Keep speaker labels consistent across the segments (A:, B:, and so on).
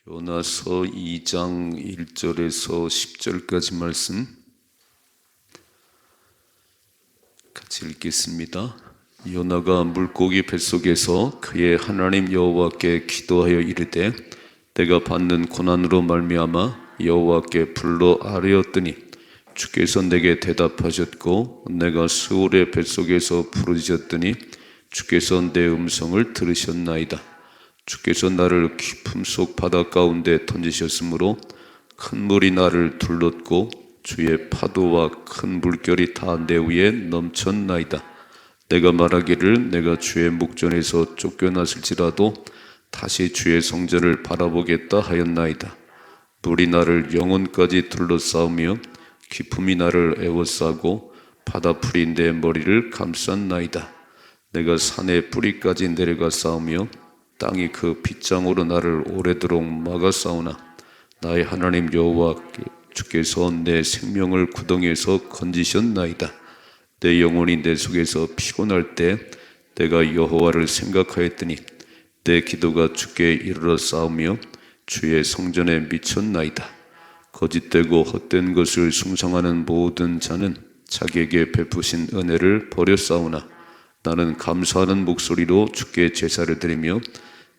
A: 요나서 2장 1절에서 10절까지 말씀 같이 읽겠습니다. 요나가 물고기 뱃속에서 그의 하나님 여호와께 기도하여 이르되 내가 받는 고난으로 말미암아 여호와께 불러 아뢰었더니 주께서 내게 대답하셨고 내가 스올의 뱃속에서 부르짖었더니 주께서 내 음성을 들으셨나이다. 주께서 나를 깊음 속 바다 가운데 던지셨으므로 큰 물이 나를 둘렀고 주의 파도와 큰 물결이 다 내 위에 넘쳤나이다. 내가 말하기를 내가 주의 목전에서 쫓겨났을지라도 다시 주의 성전을 바라보겠다 하였나이다. 물이 나를 영혼까지 둘러싸우며 깊음이 나를 에워싸고 바다풀이 내 머리를 감쌌나이다. 내가 산의 뿌리까지 내려가 싸우며 땅이 그 빗장으로 나를 오래도록 막아싸우나 나의 하나님 여호와 주께서 내 생명을 구덩이에서 건지셨나이다. 내 영혼이 내 속에서 피곤할 때 내가 여호와를 생각하였더니 내 기도가 주께 이르러 싸우며 주의 성전에 미쳤나이다. 거짓되고 헛된 것을 숭상하는 모든 자는 자기에게 베푸신 은혜를 버렸사오나 나는 감사하는 목소리로 주께 제사를 드리며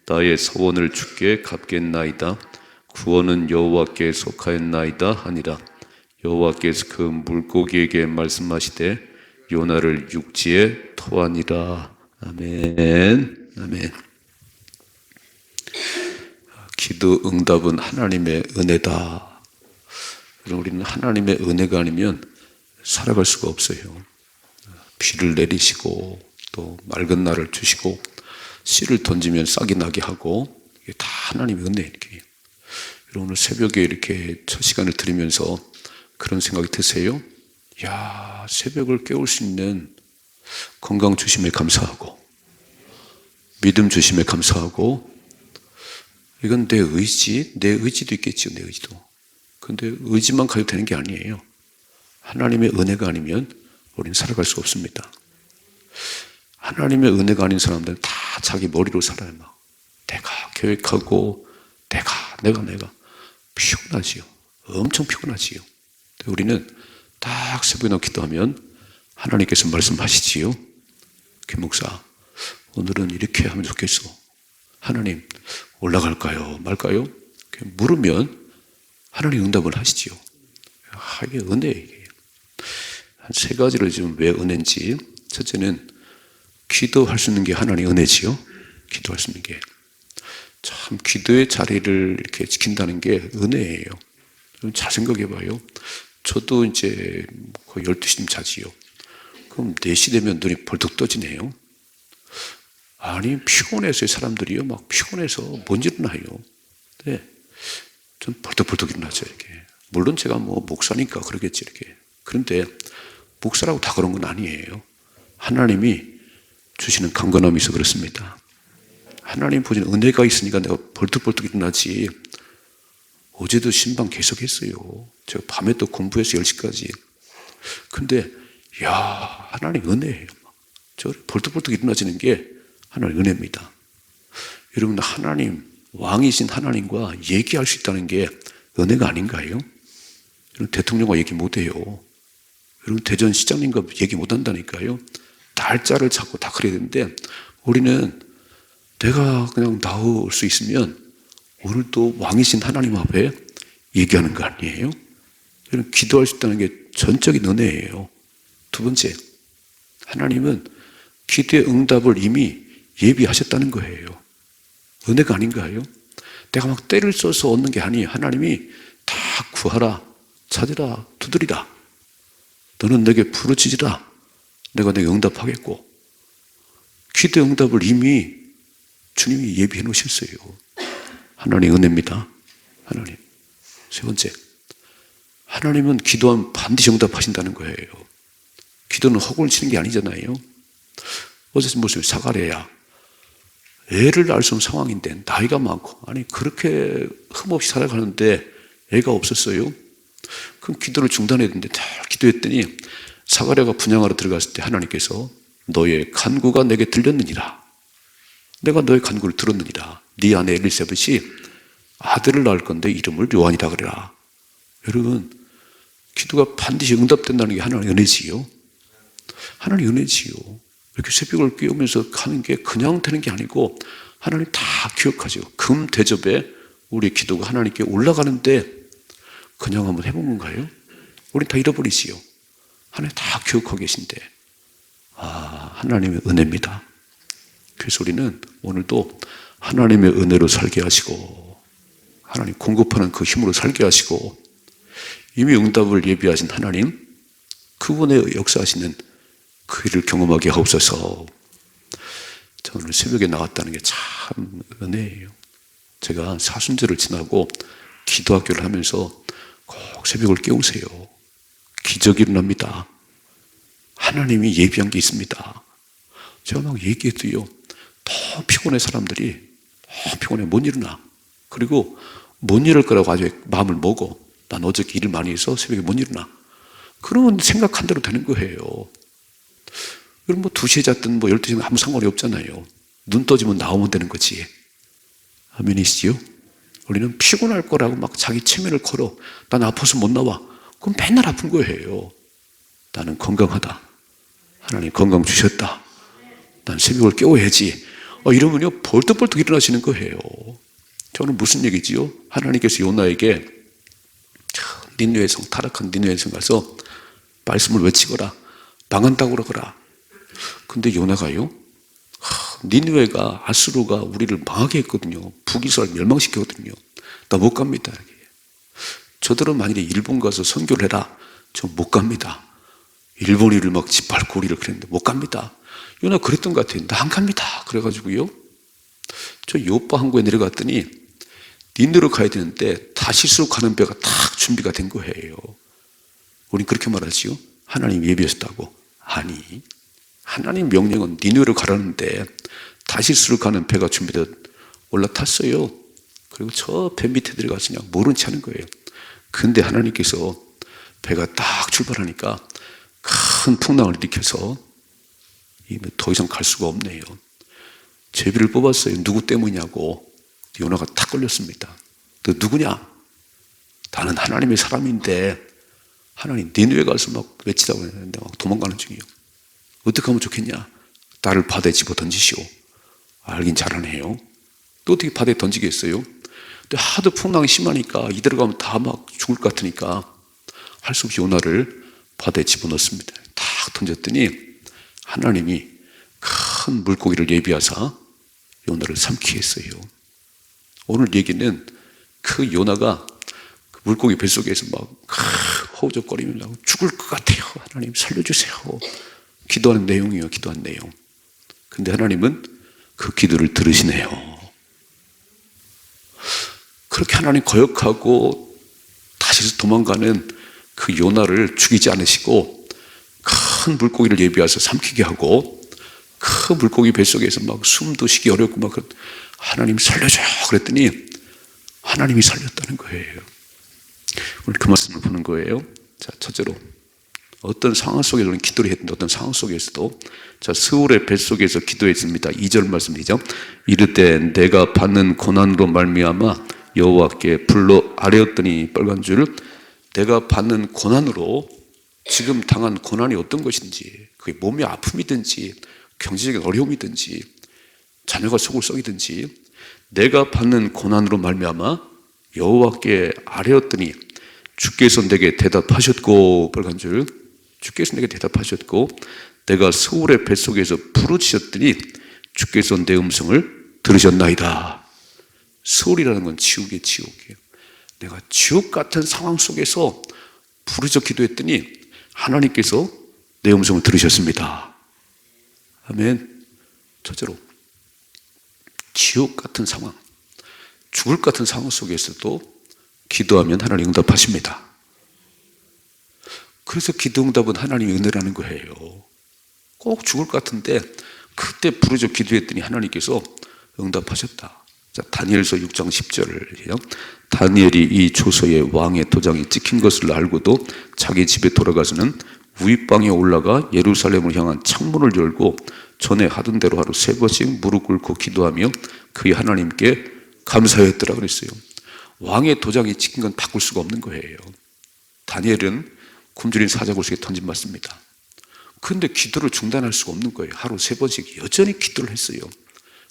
A: 나의 서원을 주께 갚겠나이다. 구원은 여호와께 속하였나이다 하니라. 여호와께서 그 물고기에게 말씀하시되 요나를 육지에 토하니라. 아멘. 아멘. 기도 응답은 하나님의 은혜다. 우리는 하나님의 은혜가 아니면 살아갈 수가 없어요. 비를 내리시고 또 맑은 날을 주시고 씨를 던지면 싹이 나게 하고 이게 다 하나님의 은혜. 이렇게 오늘 새벽에 이렇게 첫 시간을 드리면서 그런 생각이 드세요? 야, 새벽을 깨울 수 있는 건강 주심에 감사하고 믿음 주심에 감사하고 이건 내 의지도 있겠죠. 내 의지도. 그런데 의지만 가지고 되는 게 아니에요. 하나님의 은혜가 아니면 우리는 살아갈 수 없습니다. 하나님의 은혜가 아닌 사람들은 다 자기 머리로 살아요. 막 내가 계획하고 내가 피곤하지요. 엄청 피곤하지요. 우리는 딱 새벽에 기도하면 하나님께서 말씀하시지요. 김 목사, 오늘은 이렇게 하면 좋겠어. 하나님, 올라갈까요? 말까요? 물으면 하나님 응답을 하시지요. 이게 은혜예요. 한 세 가지를 지금 왜 은혜인지. 첫째는 기도할 수 있는 게 하나님의 은혜지요. 기도할 수 있는 게. 참, 기도의 자리를 이렇게 지킨다는 게 은혜예요. 잘 생각해 봐요. 저도 이제 거의 12시쯤 자지요. 그럼 4시 되면 눈이 벌떡 떠지네요. 아니, 피곤해서 사람들이요. 막 피곤해서 못 일어나요. 네. 좀 벌떡벌떡 일어나죠, 이렇게. 물론 제가 목사니까 그러겠지, 이렇게. 그런데 목사라고 다 그런 건 아니에요. 하나님이 주시는 강건함이 있어 그렇습니다. 하나님 보시는 은혜가 있으니까 내가 벌떡벌떡 일어나지. 어제도 신방 계속했어요. 제가 밤에 또 공부해서 10시까지. 근데 하나님 은혜예요. 저 벌떡벌떡 일어나지는 게 하나님 은혜입니다. 여러분, 하나님, 왕이신 하나님과 얘기할 수 있다는 게 은혜가 아닌가요? 여러분, 대통령과 얘기 못해요. 여러분, 대전시장님과 얘기 못한다니까요. 날짜를 잡고 다 그래야 되는데 우리는 내가 그냥 나올 수 있으면 오늘도 왕이신 하나님 앞에 얘기하는 거 아니에요? 여러분, 기도할 수 있다는 게 전적인 은혜예요. 두 번째, 하나님은 기도의 응답을 이미 예비하셨다는 거예요. 은혜가 아닌가요? 내가 막 때를 써서 얻는 게 아니에요. 하나님이 다 구하라, 찾으라, 두드리라. 너는 내게 부르짖으라. 내가 내게 응답하겠고. 기도의 응답을 이미 주님이 예비해 놓으셨어요. 하나님의 은혜입니다. 하나님. 세 번째, 하나님은 기도하면 반드시 응답하신다는 거예요. 기도는 허공을 치는 게 아니잖아요. 어제 무슨 사가랴야. 애를 낳을 수 없는 상황인데 나이가 많고 아니 그렇게 흠없이 살아가는데 애가 없었어요. 그럼 기도를 중단해야 되는데 잘 기도했더니 사가랴가 분향하러 들어갔을 때 하나님께서 너의 간구가 내게 들렸느니라. 내가 너의 간구를 들었느니라. 네 아내 엘리사벳이 아들을 낳을 건데 이름을 요한이라 그래라. 여러분, 기도가 반드시 응답된다는 게 하나님의 은혜지요. 하나님의 은혜지요. 이렇게 새벽을 깨우면서 가는 게 그냥 되는 게 아니고 하나님 다 기억하죠. 금 대접에 우리 기도가 하나님께 올라가는데 그냥 한번 해본 건가요? 우린 다 잃어버리지요. 하나님 다 기억하고 계신데 하나님의 은혜입니다. 그래서 우리는 오늘도 하나님의 은혜로 살게 하시고 하나님 공급하는 그 힘으로 살게 하시고 이미 응답을 예비하신 하나님 그분의 역사하시는 그 일을 경험하게 하옵소서. 저는 오늘 새벽에 나왔다는 게 참 은혜예요. 제가 사순절을 지나고 기도학교를 하면서 꼭 새벽을 깨우세요. 기적이 일어납니다. 하나님이 예비한 게 있습니다. 제가 막 얘기해도요, 더 피곤해 사람들이 더 피곤해 못 일어나. 그리고 못 일어날 거라고 아주 마음을 먹어. 난 어저께 일을 많이 해서 새벽에 못 일어나. 그러면 생각한 대로 되는 거예요. 여러분 뭐 2시에 잤든 뭐 12시에 아무 상관이 없잖아요. 눈 떠지면 나오면 되는 거지. 아멘이시지요? 우리는 피곤할 거라고 막 자기 체면을 걸어. 난 아파서 못 나와. 그럼 맨날 아픈 거예요. 나는 건강하다. 하나님 건강 주셨다. 난 새벽을 깨워야지. 이러면요 벌떡벌떡 일어나시는 거예요. 저는 무슨 얘기지요? 하나님께서 요나에게 니느웨 성, 타락한 니느웨 성 가서 말씀을 외치거라. 망한다고 그러거라. 근데 요나가요, 니느웨가 아수르가 우리를 망하게 했거든요. 북이스라엘 멸망시켰거든요. 나 못 갑니다. 저들은 만일에 일본 가서 선교를 해라. 저 못 갑니다. 일본인을 막 짓밟고 우리를 그랬는데 못 갑니다. 요나 그랬던 것 같아요. 나 안 갑니다. 그래가지고요, 저 요빠 항구에 내려갔더니 니느웨로 가야 되는데 다시스로 가는 배가 딱 준비가 된 거예요. 우린 그렇게 말하지요. 하나님 예비하셨다고. 아니, 하나님 명령은 니느웨로 가라는데 다시스로 가는 배가 준비되어 올라탔어요. 그리고 저 배 밑에 들어가서 그냥 모른 체 하는 거예요. 근데 하나님께서 배가 딱 출발하니까 큰 풍랑을 일으켜서 더 이상 갈 수가 없네요. 제비를 뽑았어요. 누구 때문이냐고. 요나가 탁 걸렸습니다. 너 누구냐? 나는 하나님의 사람인데 하나님 니느웨 가서 막 외치다고 했는데 막 도망가는 중이에요. 어떻게 하면 좋겠냐? 나를 바다에 집어 던지시오. 알긴 잘하네요. 또 어떻게 바다에 던지겠어요? 근데 하도 풍랑이 심하니까 이대로 가면 다 막 죽을 것 같으니까 할 수 없이 요나를 바다에 집어넣습니다. 탁 던졌더니 하나님이 큰 물고기를 예비하사 요나를 삼키게 했어요. 오늘 얘기는 그 요나가 그 물고기 뱃속에서 막 허우적거리면서 죽을 것 같아요. 하나님 살려주세요. 기도하는 내용이에요. 기도한 내용. 근데 하나님은 그 기도를 들으시네요. 그렇게 하나님 거역하고 다시 도망가는 그 요나를 죽이지 않으시고 큰 물고기를 예비해서 삼키게 하고 큰 물고기 뱃속에서 막 숨도 쉬기 어렵고 막 하나님 살려줘 그랬더니 하나님이 살렸다는 거예요. 오늘 그 말씀을 보는 거예요. 자, 첫째로 어떤 상황 속에서는 기도를 했는데 어떤 상황 속에서도 자, 스울의 뱃속에서 기도했습니다. 2절 말씀이죠. 이르되 내가 받는 고난으로 말미암아 여호와께 불러 아뢰었더니 빨간 줄. 내가 받는 고난으로 지금 당한 고난이 어떤 것인지, 그게 몸의 아픔이든지 경제적인 어려움이든지 자녀가 속을 썩이든지 내가 받는 고난으로 말미암아 여호와께 아뢰었더니 주께서 내게 대답하셨고, 빨간 줄, 주께서 내게 대답하셨고 내가 스울의 뱃속에서 부르짖었더니 주께서 내 음성을 들으셨나이다. 스울이라는 건 지옥이에요. 지옥이에요. 내가 지옥 같은 상황 속에서 부르짖어 기도했더니 하나님께서 내 음성을 들으셨습니다. 아멘. 첫째로 지옥 같은 상황, 죽을 것 같은 상황 속에서도 기도하면 하나님 응답하십니다. 그래서 기도 응답은 하나님의 은혜라는 거예요. 꼭 죽을 것 같은데 그때 부르짖어 기도했더니 하나님께서 응답하셨다. 자, 다니엘서 6장 10절을 다니엘이 이 조서에 왕의 도장이 찍힌 것을 알고도 자기 집에 돌아가서는 우윗방에 올라가 예루살렘을 향한 창문을 열고 전에 하던 대로 하루 3번씩 무릎 꿇고 기도하며 그의 하나님께 감사했더라 그랬어요. 왕의 도장이 찍힌 건 바꿀 수가 없는 거예요. 다니엘은 굶주린 사자굴 속에 던짐받습니다. 그런데 기도를 중단할 수가 없는 거예요. 하루 3번씩 여전히 기도를 했어요.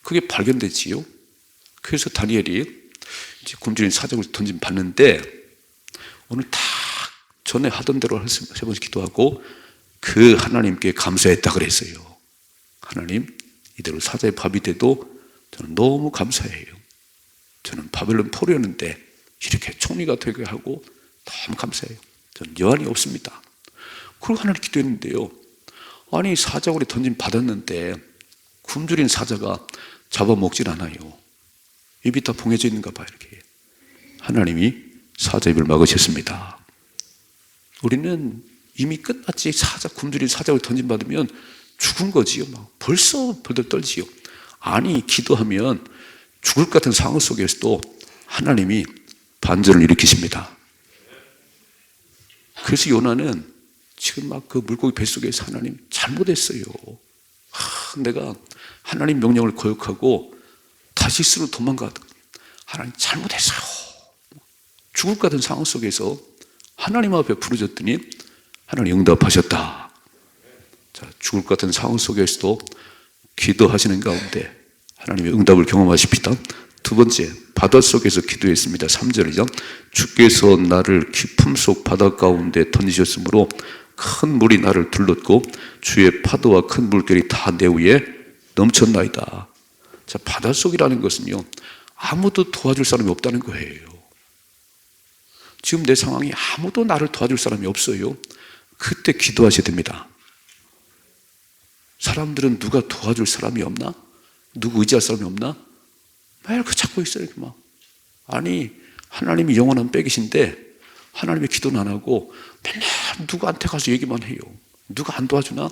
A: 그게 발견됐지요. 그래서 다니엘이 이제 굶주린 사자굴 던짐받는데 오늘 다 전에 하던 대로 3번씩 기도하고 그 하나님께 감사했다 그랬어요. 하나님, 이대로 사자의 밥이 돼도 저는 너무 감사해요. 저는 바벨론 포로였는데 이렇게 총리가 되게 하고 너무 감사해요. 저는 여한이 없습니다. 그리고 하나님 기도했는데요. 아니, 사자굴에 던짐 받았는데 굶주린 사자가 잡아먹질 않아요. 입이 다 봉해져 있는가 봐요. 이렇게 하나님이 사자 입을 막으셨습니다. 우리는 이미 끝났지. 굶주린 사자굴에 던짐 받으면 죽은 거지요. 막 벌써 벌벌 떨지요. 아니, 기도하면 죽을 것 같은 상황 속에서도 하나님이 반전을 일으키십니다. 그래서 요나는 지금 막 그 물고기 뱃속에서 하나님 잘못했어요. 내가 하나님 명령을 거역하고 다시스로 도망가. 하나님 잘못했어요. 죽을 것 같은 상황 속에서 하나님 앞에 부르짖더니 하나님 응답하셨다. 자, 죽을 것 같은 상황 속에서도 기도하시는 가운데 하나님의 응답을 경험하십시다. 두 번째, 바닷속에서 기도했습니다. 3절이죠. 주께서 나를 깊음 속 바다 가운데 던지셨으므로 큰 물이 나를 둘렀고 주의 파도와 큰 물결이 다 내 위에 넘쳤나이다. 자, 바닷속이라는 것은요, 아무도 도와줄 사람이 없다는 거예요. 지금 내 상황이 아무도 나를 도와줄 사람이 없어요. 그때 기도하셔야 됩니다. 사람들은 누가 도와줄 사람이 없나? 누구 의지할 사람이 없나? 매일 그 찾고 있어요. 막. 아니, 하나님이 영원한 백이신데 하나님의 기도는 안 하고 맨날 누구한테 가서 얘기만 해요. 누가 안 도와주나?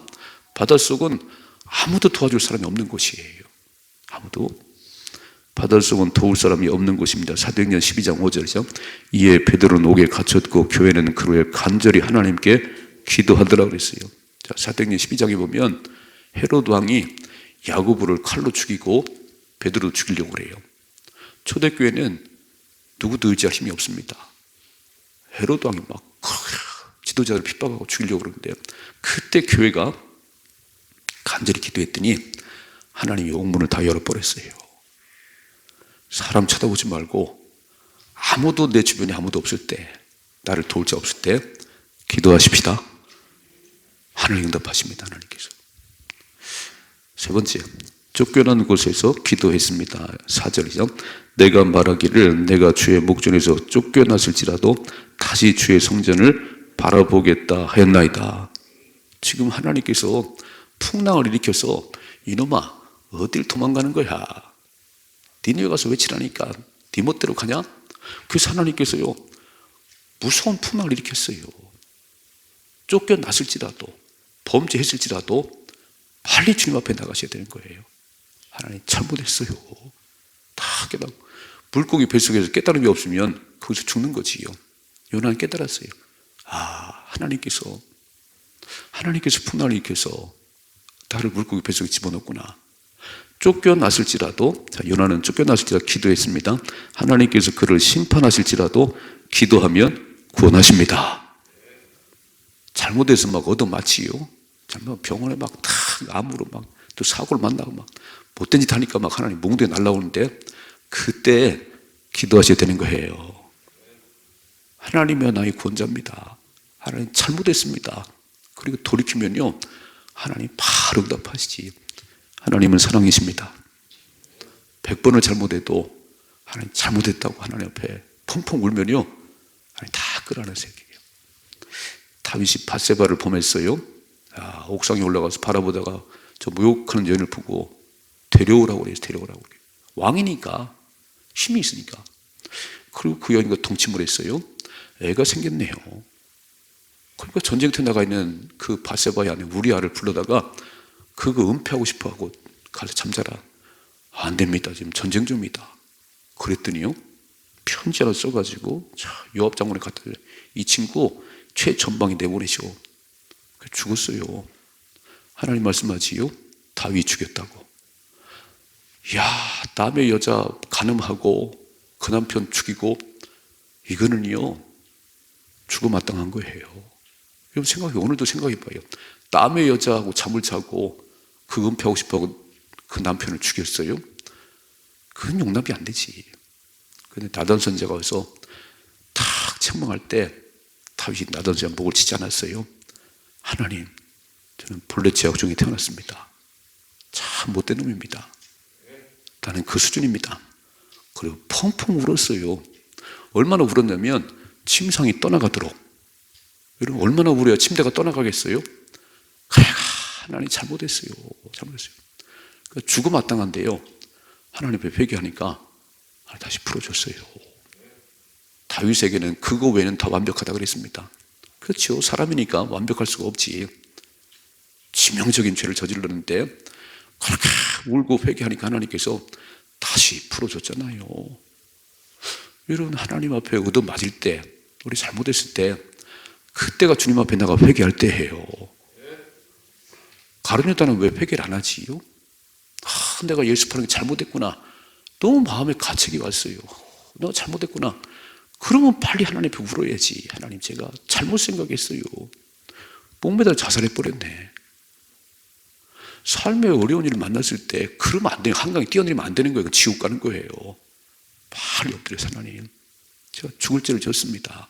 A: 바닷속은 아무도 도와줄 사람이 없는 곳이에요. 아무도. 바닷속은 도울 사람이 없는 곳입니다. 사도행전 12장 5절이죠. 이에 베드로는 옥에 갇혔고 교회는 그 후에 간절히 하나님께 기도하더라 그랬어요. 자, 사도행전 12장에 보면 헤롯 왕이 야고보를 칼로 죽이고 베드로도 죽이려고 그래요. 초대교회는 누구도 의지할 힘이 없습니다. 헤롯 왕이 막 지도자를 핍박하고 죽이려고 그러는데 그때 교회가 간절히 기도했더니 하나님이 옥문을 다 열어버렸어요. 사람 쳐다보지 말고 아무도 내 주변에 아무도 없을 때, 나를 도울 자 없을 때 기도하십시다. 하늘 응답하십니다. 하나님께서. 세 번째, 쫓겨난 곳에서 기도했습니다. 4절이죠. 내가 말하기를 내가 주의 목전에서 쫓겨났을지라도 다시 주의 성전을 바라보겠다 하였나이다. 지금 하나님께서 풍랑을 일으켜서 이놈아 어딜 도망가는 거야. 니네 가서 외치라니까 네 멋대로 가냐? 그래서 하나님께서요 무서운 풍랑을 일으켰어요. 쫓겨났을지라도 범죄했을지라도 빨리 주님 앞에 나가셔야 되는 거예요. 하나님 잘못했어요. 다 깨닫고 물고기 뱃속에서 깨달음이 없으면 거기서 죽는 거지요. 요나는 깨달았어요. 아, 하나님께서 풍랑을 일으켜서 나를 물고기 뱃속에 집어넣구나. 쫓겨났을지라도, 자, 요나는 쫓겨났을지라도 기도했습니다. 하나님께서 그를 심판하실지라도 기도하면 구원하십니다. 잘못해서 막 얻어맞지요. 잘못 병원에 막 다 암으로 막 또 사고를 만나고 막 못된 짓 하니까 막 하나님 몽둥이 날라오는데 그때 기도하셔야 되는 거예요. 하나님이야 나의 구원자입니다. 하나님 잘못했습니다. 그리고 돌이키면요 하나님 바로 응답하시지. 하나님은 사랑이십니다. 100번을 잘못해도 하나님 잘못했다고 하나님 앞에 펑펑 울면요 하나님 다 끌어안으세요. 다윗이 밧세바를 보냈어요. 옥상에 올라가서 바라보다가 저 모욕하는 여인을 보고 데려오라고 그래요. 데려오라고 그래요. 왕이니까 힘이 있으니까. 그리고 그 여인과 동침을 했어요. 애가 생겼네요. 그러니까 전쟁터에 나가 있는 그 밧세바의 아내 우리아를 불러다가 그거 은폐하고 싶어하고 가서 잠자라. 안 됩니다. 지금 전쟁 중입니다. 그랬더니요 편지 하나 써가지고 요압 장군에 갖다 줘요. 이 친구 최전방에 내보내시오. 죽었어요. 하나님 말씀하지요. 다윗 죽였다고. 야, 남의 여자 간음하고 그 남편 죽이고 이거는요, 죽어마땅한 거예요. 여러분 오늘도 생각해봐요. 남의 여자하고 잠을 자고 그 은폐하고 싶어하고 그 남편을 죽였어요? 그건 용납이 안 되지. 근데 나단 선지자가 와서 탁 책망할 때 다윗이 나단 선지자 목을 치지 않았어요. 하나님, 저는 본래 죄악 중에 태어났습니다. 참 못된 놈입니다. 나는 그 수준입니다. 그리고 펑펑 울었어요. 얼마나 울었냐면 침상이 떠나가도록. 여러분 얼마나 울어야 침대가 떠나가겠어요? 하나님 잘못했어요. 그러니까 죽어마땅한데요, 하나님 앞에 회개하니까 다시 풀어줬어요. 다윗에게는 그거 외에는 다 완벽하다 그랬습니다. 그렇죠. 사람이니까 완벽할 수가 없지. 치명적인 죄를 저질렀는데 그렇게 울고 회개하니까 하나님께서 다시 풀어줬잖아요. 여러분 하나님 앞에 얻어맞을 때, 우리 잘못했을 때, 그때가 주님 앞에 나가 회개할 때예요. 가룟유다는 왜 회개를 안 하지요? 내가 예수파는 게 잘못했구나. 너무 마음에 가책이 왔어요. 내가 잘못했구나. 그러면 빨리 하나님 앞에 울어야지. 하나님, 제가 잘못 생각했어요. 목매달 자살해버렸네. 삶의 어려운 일을 만났을 때 그러면 안 돼요. 한강에 뛰어내리면 안 되는 거예요. 지옥 가는 거예요. 빨리 엎드려서 하나님, 제가 죽을 죄를 졌습니다.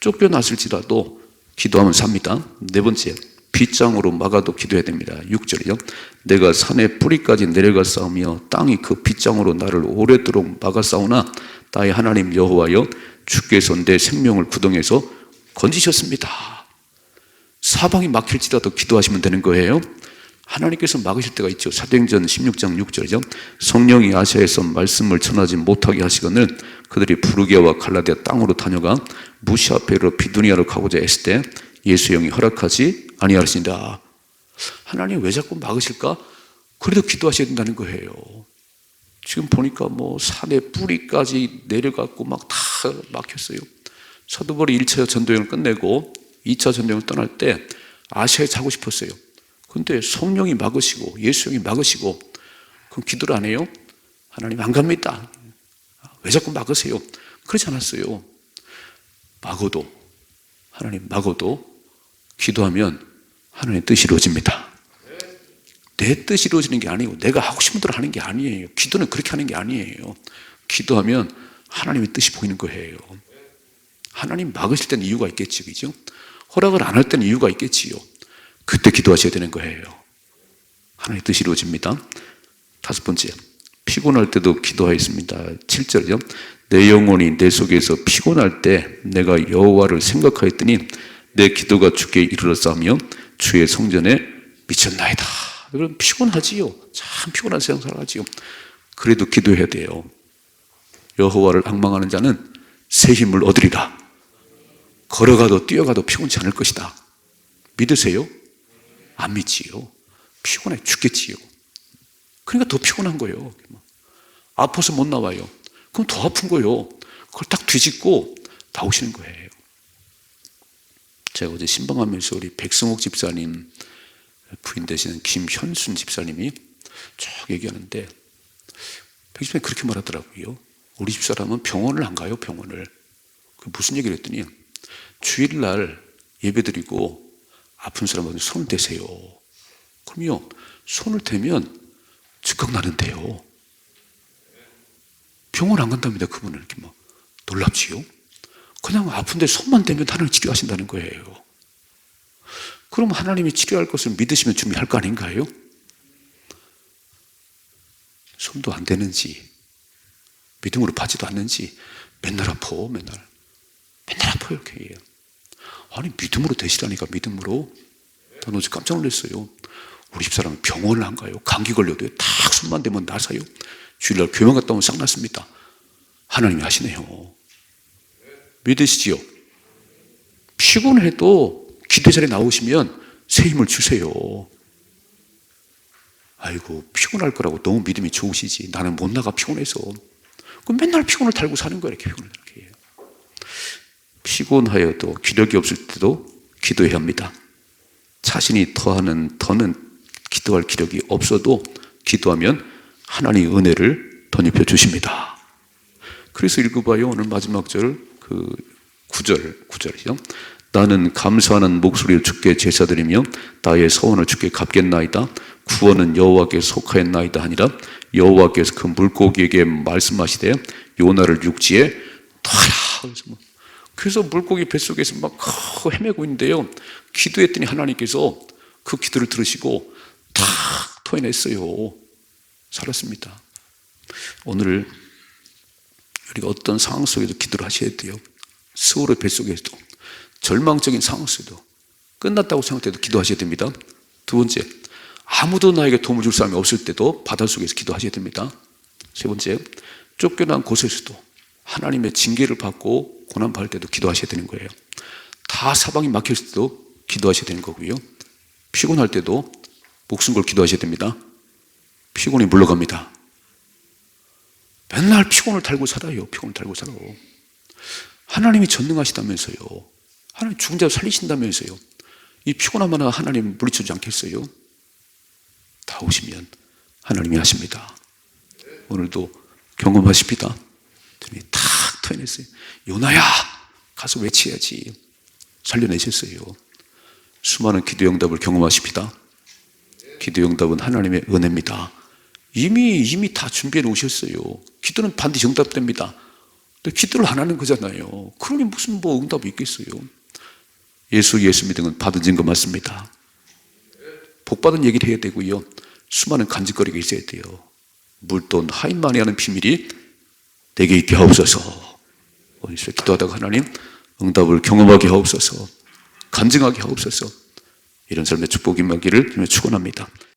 A: 쫓겨났을지라도 기도하면 삽니다. 네 번째, 빗장으로 막아도 기도해야 됩니다. 6절이요. 내가 산의 뿌리까지 내려가 싸우며 땅이 그 빗장으로 나를 오래도록 막아 싸우나 나의 하나님 여호와여, 주께서 내 생명을 구덩이에서 건지셨습니다. 사방이 막힐지라도 기도하시면 되는 거예요. 하나님께서 막으실 때가 있죠. 사도행전 16장 6절이죠. 성령이 아시아에서 말씀을 전하지 못하게 하시거늘 그들이 부르게와 갈라디아 땅으로 다녀가 무시아페로 비두니아로 가고자 했을 때 예수의 영이 허락하지 아니하시니라. 하나님 왜 자꾸 막으실까? 그래도 기도하셔야 된다는 거예요. 지금 보니까 뭐 산의 뿌리까지 내려갔고 막 다 막혔어요. 사도 바울이 1차 전도여행을 끝내고 2차 전도여행을 떠날 때 아시아에 자고 싶었어요. 근데 성령이 막으시고 예수님이 막으시고, 그럼 기도를 안 해요? 하나님 안 갑니다. 왜 자꾸 막으세요? 그렇지 않았어요. 막어도, 하나님 막어도 기도하면 하나님의 뜻이 이루어집니다. 내 뜻이 이루어지는 게 아니고 내가 하고 싶은 대로 하는 게 아니에요. 기도는 그렇게 하는 게 아니에요. 기도하면 하나님의 뜻이 보이는 거예요. 하나님 막으실 때는 이유가 있겠지, 그죠? 허락을 안 할 때는 이유가 있겠지요. 그때 기도하셔야 되는 거예요. 하나님의 뜻이 이루어집니다. 다섯 번째, 피곤할 때도 기도하였습니다. 7절이요. 내 영혼이 내 속에서 피곤할 때 내가 여호와를 생각하였더니 내 기도가 주께 이르렀사며 주의 성전에 미쳤나이다. 그럼 피곤하지요. 참 피곤한 세상 살아가지요. 그래도 기도해야 돼요. 여호와를 앙망하는 자는 새 힘을 얻으리라. 걸어가도 뛰어가도 피곤치 않을 것이다. 믿으세요? 안 믿지요. 피곤해 죽겠지요. 그러니까 더 피곤한 거예요. 아파서 못 나와요. 그럼 더 아픈 거예요. 그걸 딱 뒤집고 나오시는 거예요. 제가 어제 신방하면서 우리 백승옥 집사님 부인 되시는 김현순 집사님이 쭉 얘기하는데, 백 집사님이 그렇게 말하더라고요. 우리 집사람은 병원을 안 가요. 병원을. 무슨 얘기를 했더니 주일날 예배드리고 아픈 사람한테 손 대세요. 그럼요, 손을 대면 즉각 나는데요. 병원 안 간답니다. 그분은. 이렇게 막 놀랍지요. 그냥 아픈데 손만 대면 하나님 치료하신다는 거예요. 그럼 하나님이 치료할 것을 믿으시면 준비할 거 아닌가요? 손도 안 대는지 믿음으로 받지도 않는지 맨날 아파요. 맨날 아파요. 이렇게. 아니 믿음으로 되시라니까. 믿음으로. 난 어제 깜짝 놀랐어요. 우리 집사람은 병원을 안 가요. 감기 걸려도요, 딱 손만 대면 나사요. 주일날 교회 갔다 오면 싹 났습니다. 하나님이 하시네요. 믿으시지요? 피곤해도 기도 자리에 나오시면 새 힘을 주세요. 아이고 피곤할 거라고 너무 믿음이 좋으시지. 나는 못 나가 피곤해서. 그럼 맨날 피곤을 달고 사는 거예요. 이렇게 피곤을 이렇게. 피곤하여도 기력이 없을 때도 기도해야 합니다. 자신이 더는 기도할 기력이 없어도 기도하면 하나님의 은혜를 덧입혀 주십니다. 그래서 읽어봐요. 오늘 마지막 절 그 9절이죠. 나는 감사하는 목소리로 주께 제사드리며 나의 서원을 주께 갚겠나이다. 구원은 여호와께 속하였나이다 하니라. 여호와께서 그 물고기에게 말씀하시되 요나를 육지에 넣어라. 그래서 물고기 뱃속에서 막 헤매고 있는데요, 기도했더니 하나님께서 그 기도를 들으시고 탁 토해냈어요. 살았습니다. 오늘 우리가 어떤 상황 속에도 기도를 하셔야 돼요. 스오르 뱃속에서도, 절망적인 상황 속에도, 끝났다고 생각해도 기도하셔야 됩니다. 두 번째, 아무도 나에게 도움을 줄 사람이 없을 때도 바닷속에서 기도하셔야 됩니다. 세 번째, 쫓겨난 곳에서도 하나님의 징계를 받고 고난받을 때도 기도하셔야 되는 거예요. 다 사방이 막혔을 때도 기도하셔야 되는 거고요. 피곤할 때도 목숨 걸 기도하셔야 됩니다. 피곤이 물러갑니다. 맨날 피곤을 달고 살아요. 피곤을 달고 살아. 하나님이 전능하시다면서요. 하나님 죽은 자 살리신다면서요. 이 피곤함 하나 하나님 물리쳐주지 않겠어요? 다 오시면 하나님이 하십니다. 오늘도 경험하십니다. 탁 토해냈어요. 요나야, 가서 외쳐야지. 살려내셨어요. 수많은 기도 응답을 경험하십니다. 기도 응답은 하나님의 은혜입니다. 이미 다 준비해 놓으셨어요. 기도는 반드시 응답됩니다. 근데 기도를 안 하는 거잖아요. 그러니 무슨 응답이 있겠어요? 예수 믿는 건 받은 증거 맞습니다. 복받은 얘기를 해야 되고요. 수많은 간직거리가 있어야 돼요. 물돈 하인만이 하는 비밀이 내게 있게 하옵소서. 오늘 기도하다가 하나님 응답을 경험하게 하옵소서. 간증하게 하옵소서. 이런 삶의 축복이 임하기를 축원합니다.